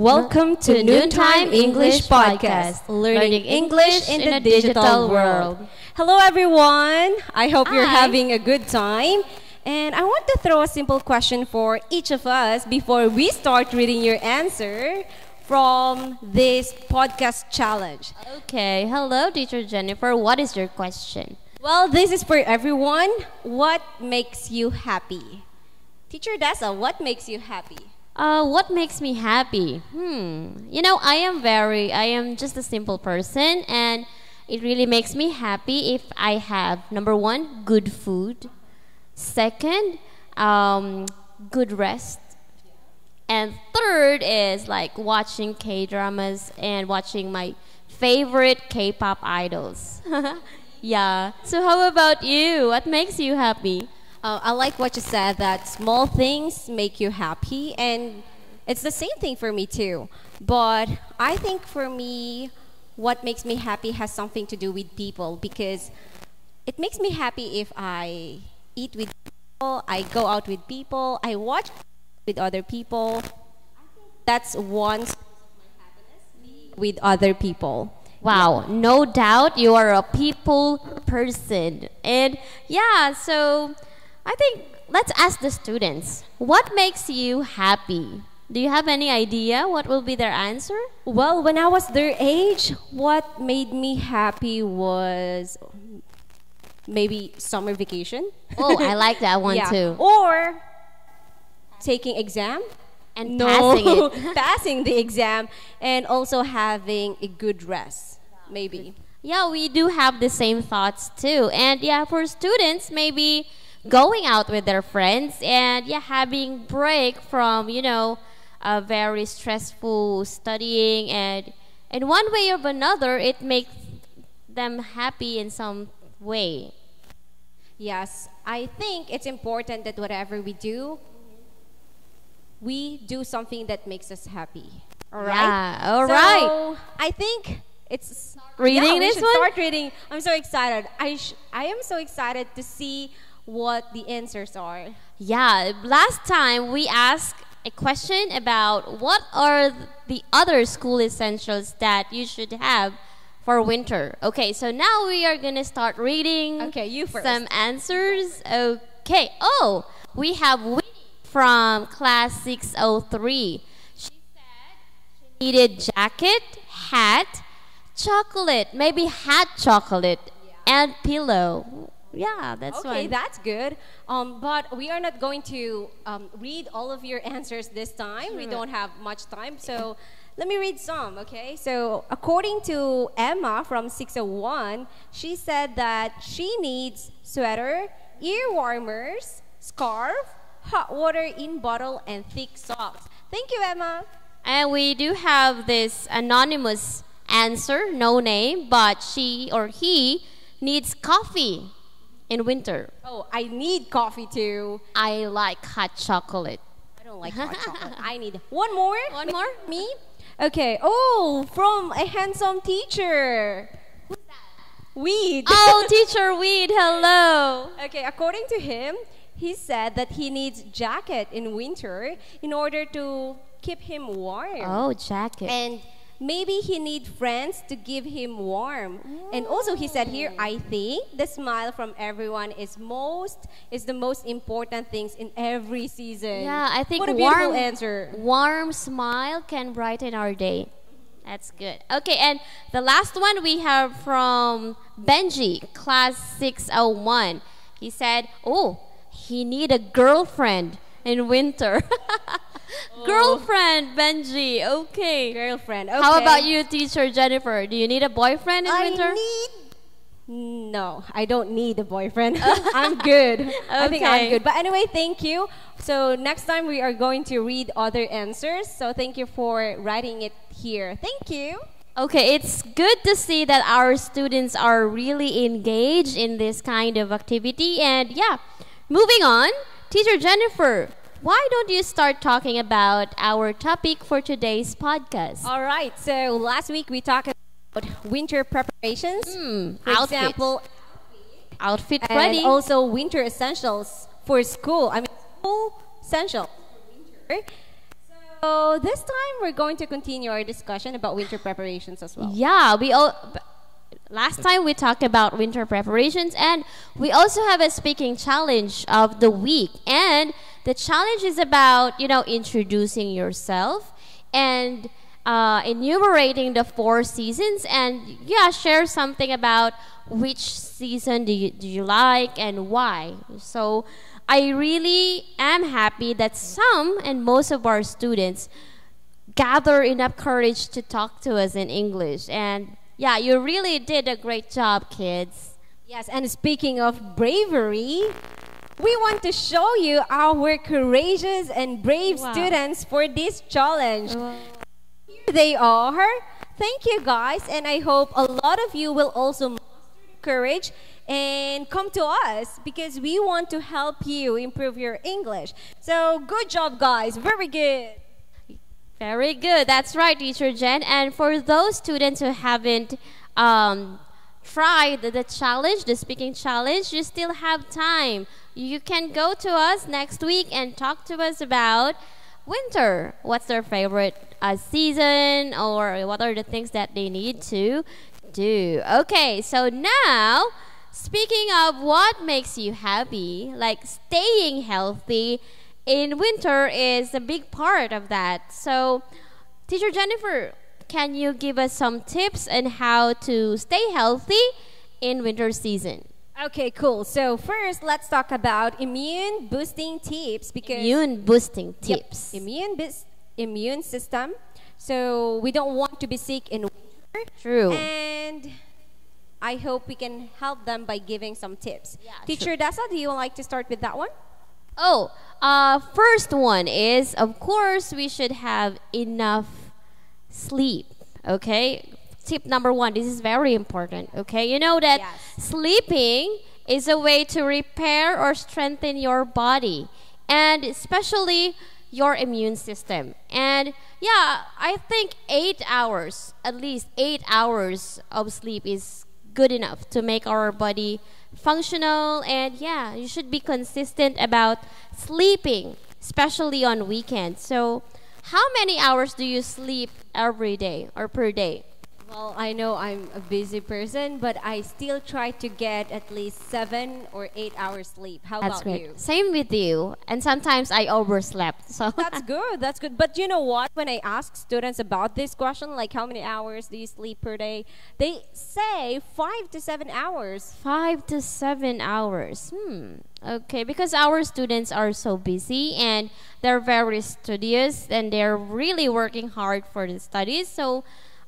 Welcome to Noontime English Podcast, learning English in the digital world. Hello everyone, I hope you're having a good time. And I want to throw a simple question for each of us before we start reading your answer from this podcast challenge. Okay, hello Teacher Jennifer, what is your question? Well, this is for everyone. What makes you happy? Teacher Dessa, what makes you happy? What makes me happy? You know, I am just a simple person, and it really makes me happy if I have, number one, good food. Second, good rest. And third is like watching K-dramas and watching my favorite K-pop idols. Yeah. So how about you? What makes you happy? I like what you said, that small things make you happy, and it's the same thing for me too. But I think for me, what makes me happy has something to do with people, because it makes me happy if I eat with people, I go out with people, I watch with other people. That's one source of my happiness, with other people. Wow, no doubt you are a people person. And yeah, so I think let's ask the students, what makes you happy? Do you have any idea what will be their answer? Well, when I was their age, what made me happy was maybe summer vacation. Oh, I like that one too. Or taking exam. And passing it. Passing the exam, and also having a good rest, maybe. Yeah, we do have the same thoughts too. And yeah, for students, maybe going out with their friends and yeah, having break from, you know, a very stressful studying, and in one way or another, it makes them happy in some way. Yes, I think it's important that whatever we do something that makes us happy. All right? Yeah, all right. So I think it's reading we this should one. Start reading. I'm so excited. I am so excited to see what the answers are. Yeah, last time we asked a question about what are the other school essentials that you should have for winter. Okay, so now we are gonna start reading. Okay, you first. Some answers. Okay. Oh, we have Winnie from class 603. She said she needed jacket, hat, chocolate, maybe hot chocolate, and pillow. Yeah, that's okay. one. That's good. But we are not going to read all of your answers this time. We don't have much time, so let me read some. Okay. So according to Emma from 601, she said that she needs sweater, ear warmers, scarf, hot water in bottle, and thick socks. Thank you, Emma. And we do have this anonymous answer, no name, but she or he needs coffee in winter. Oh, I need coffee too. I like hot chocolate. I don't like hot chocolate. I need one more. One more? Me? Okay. Oh, from a handsome teacher. Who's that? Weed. Oh, Teacher Weed, hello. Okay, according to him, he said that he needs jacket in winter in order to keep him warm. Oh, jacket. And maybe he needs friends to give him warm. And also he said here, I think the smile from everyone is the most important things in every season. Yeah, I think what a beautiful answer. Warm smile can brighten our day. That's good. Okay, and the last one we have from Benji, class 601. He said, oh, he need a girlfriend in winter. Girlfriend, Benji. Okay. Girlfriend. Okay. How about you, Teacher Jennifer? Do you need a boyfriend in winter? No, I don't need a boyfriend. I'm good. Okay. I think I'm good. But anyway, thank you. So next time we are going to read other answers. So thank you for writing it here. Thank you. Okay, it's good to see that our students are really engaged in this kind of activity. And yeah, moving on, Teacher Jennifer, why don't you start talking about our topic for today's podcast? All right, so last week we talked about winter preparations. For example, outfit and ready. Also winter essentials for school. I mean, school essentials for winter. So So this time we're going to continue our discussion about winter preparations as well. Yeah, last time we talked about winter preparations, and we also have a speaking challenge of the week. And the challenge is about, introducing yourself and enumerating the 4 seasons, and share something about which season do you like and why. So I really am happy that some and most of our students gather enough courage to talk to us in English. And you really did a great job, kids. Yes, and speaking of bravery, we want to show you our courageous and brave students for this challenge. Here they are. Thank you, guys, and I hope a lot of you will also muster courage and come to us because we want to help you improve your English. So good job, guys. Very good. Very good. That's right, Teacher Jen. And for those students who haven't tried the challenge, the speaking challenge, you still have time. You can go to us next week and talk to us about winter. What's their favorite season, or what are the things that they need to do? Okay, so now, speaking of what makes you happy, like staying healthy in winter is a big part of that. So, Teacher Jennifer, can you give us some tips on how to stay healthy in winter season? Okay, cool. So first, let's talk about immune boosting tips because immune boosting tips. Yep, immune system. So we don't want to be sick in winter. True. And I hope we can help them by giving some tips. Yeah, Teacher Dasa, do you like to start with that one? Oh, first one is, of course, we should have enough sleep. Okay. Tip number 1, this is very important, okay? You know that sleeping is a way to repair or strengthen your body, and especially your immune system. And I think 8 hours, at least 8 hours of sleep is good enough to make our body functional. And you should be consistent about sleeping, especially on weekends. So how many hours do you sleep every day or per day? Well, I know I'm a busy person, but I still try to get at least 7 or 8 hours sleep. How That's about great. you? Same with you. And sometimes I overslept. So That's good. That's good. But you know what? When I ask students about this question, like how many hours do you sleep per day, they say 5 to 7 hours. 5 to 7 hours. Okay, because our students are so busy and they're very studious and they're really working hard for the studies. So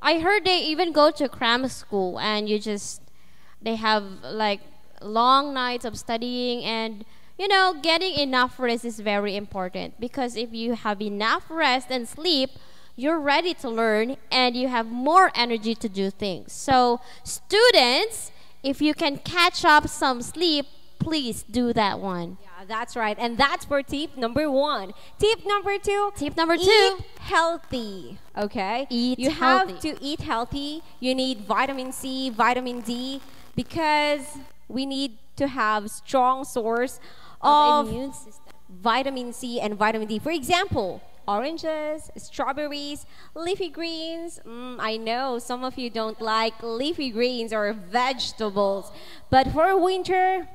I heard they even go to cram school, and they have like long nights of studying, and getting enough rest is very important, because if you have enough rest and sleep, you're ready to learn and you have more energy to do things. So students, if you can catch up some sleep, please do that one. Yeah, that's right. And that's for tip number 1. Tip number 2. Tip number 2. Eat healthy. Okay? You have to eat healthy. You need vitamin C, vitamin D, because we need to have strong source of immune system. Vitamin C and vitamin D. For example, oranges, strawberries, leafy greens. I know some of you don't like leafy greens or vegetables, but for winter,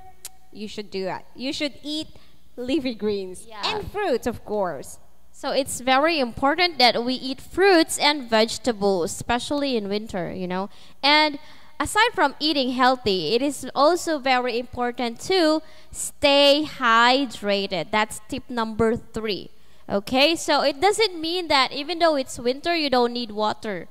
you should do that. You should eat leafy greens and fruits, of course. So it's very important that we eat fruits and vegetables, especially in winter, And aside from eating healthy, it is also very important to stay hydrated. That's tip number 3. Okay, so it doesn't mean that even though it's winter, you don't need water.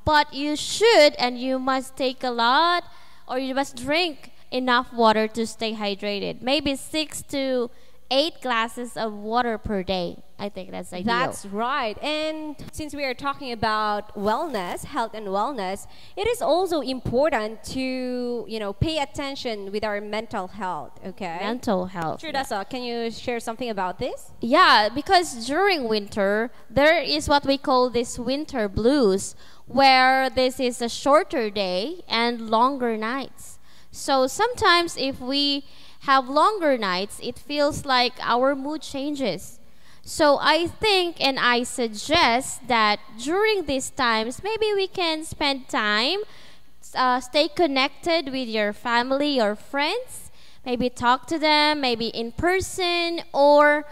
But you should, and you must take a lot, or you must drink enough water to stay hydrated. Maybe 6 to 8 glasses of water per day. I think that's ideal. That's right. And since we are talking about wellness, health and wellness, it is also important to, pay attention with our mental health, okay? Mental health. Sure, Dasa, can you share something about this? Yeah, because during winter, there is what we call this winter blues, where this is a shorter day and longer nights. So sometimes if we have longer nights, it feels like our mood changes. So I think and I suggest that during these times, maybe we can spend time, stay connected with your family or friends. Maybe talk to them, maybe in person or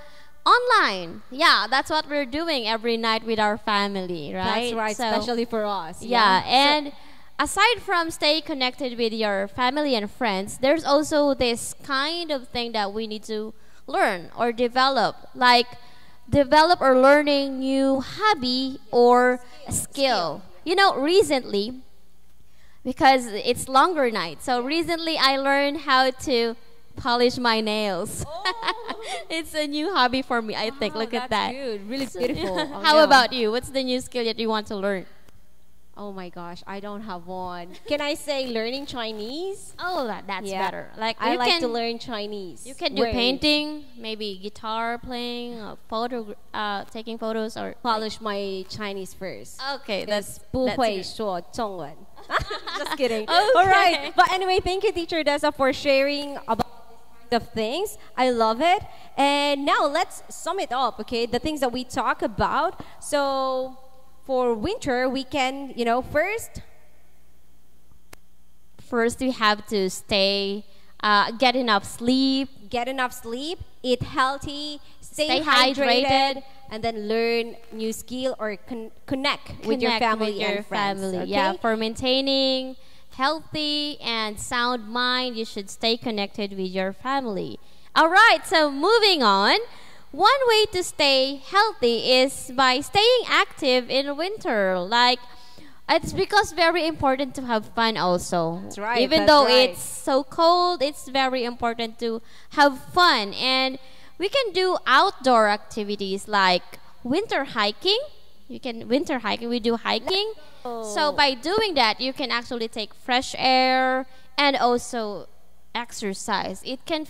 online. Yeah, that's what we're doing every night with our family, right? That's right, So, especially for us. yeah, and aside from stay connected with your family and friends, there's also this kind of thing that we need to learn or develop, like develop or learning new hobby or a skill. You know, recently, because it's longer night, so recently I learned how to polish my nails. It's a new hobby for me, I think. Look at that. That's good. Really beautiful. Oh, How no. about you? What's the new skill that you want to learn? Oh my gosh, I don't have one. Can I say learning Chinese? Oh, that's Yeah. better. Like I you like can, to learn Chinese. you can do Wait, painting, maybe guitar playing, taking photos, or Polish my Chinese first. okay, Because that's 不会 good. 说中文. Just kidding. Okay. All right. But anyway, thank you, Teacher Dessa, for sharing about this kind of things. I love it. And now let's sum it up, okay? The things that we talk about. So for winter, we can, First, we have to stay, get enough sleep, get enough sleep, eat healthy, stay hydrated, hydrated, and then learn new skill or connect with your family with your and friends. family. Okay? Yeah, for maintaining healthy and sound mind, you should stay connected with your family. All right, so moving on. One way to stay healthy is by staying active in winter. Like, it's because very important to have fun also. That's right, Even that's though right. it's so cold, it's very important to have fun. And we can do outdoor activities like winter hiking. We do hiking. So by doing that, you can actually take fresh air and also exercise. It can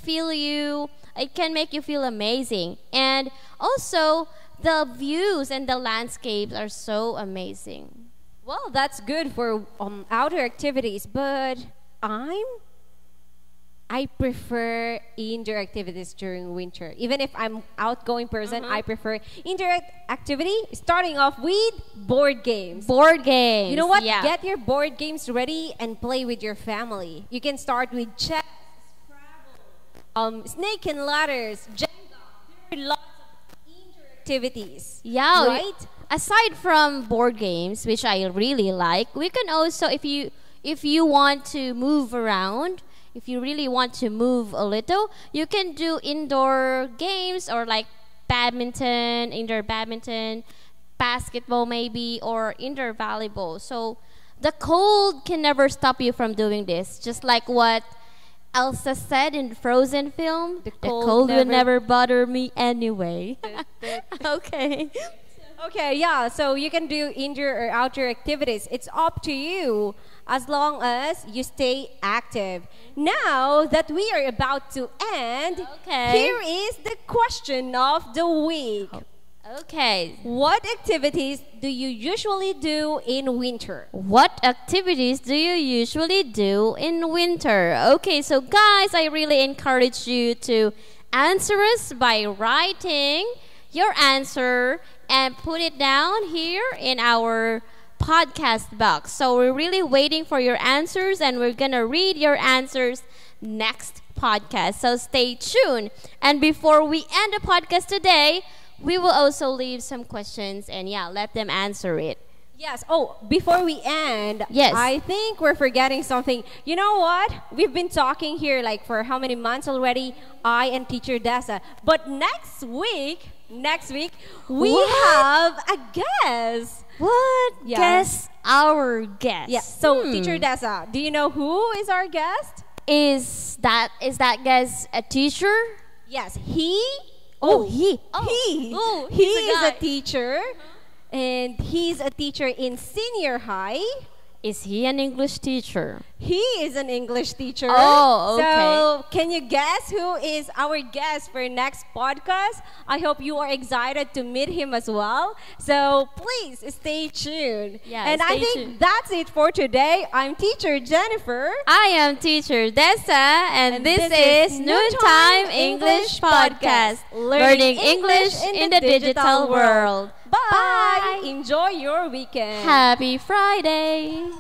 make you feel amazing. And also, the views and the landscapes are so amazing. Well, that's good for outdoor activities, but I prefer indoor activities during winter. Even if I'm outgoing person, I prefer indoor activity. Starting off with board games. Board games. You know what? Yeah. Get your board games ready and play with your family. You can start with chess, Scrabble, snake and ladders, Jenga. There are lots of indoor activities. Yeah, right? Aside from board games, which I really like, we can also, if you want to move around, if you really want to move a little, you can do indoor games or like indoor badminton, basketball maybe, or indoor volleyball. So the cold can never stop you from doing this. Just like what Elsa said in the Frozen film, the cold will never bother me anyway. Okay. Okay, yeah, so you can do indoor or outdoor activities. It's up to you as long as you stay active. Now that we are about to end, Okay. here is the question of the week. Okay. What activities do you usually do in winter? What activities do you usually do in winter? Okay, so guys, I really encourage you to answer us by writing your answer and put it down here in our podcast box. So we're really waiting for your answers, and we're going to read your answers next podcast. So stay tuned. And before we end the podcast today, we will also leave some questions and let them answer it. Yes. Oh, before we end, Yes. I think we're forgetting something. You know what? We've been talking here like for how many months already? I and Teacher Dessa. But next week, we have a guest. What? Yeah. Guess our guest. Yeah. So, Teacher Dessa, do you know who is our guest? Is that guest a teacher? Yes, he. He He is a teacher. And he's a teacher in senior high. Is he an English teacher? He is an English teacher. Oh, okay. So, can you guess who is our guest for next podcast? I hope you are excited to meet him as well. So, please stay tuned. Yeah, and I stay think tuned. that's it for today. I'm teacher Jennifer. I am teacher Dessa, and this is Noontime English Podcast, learning English in the digital world. Bye. Enjoy your weekend. Happy Friday!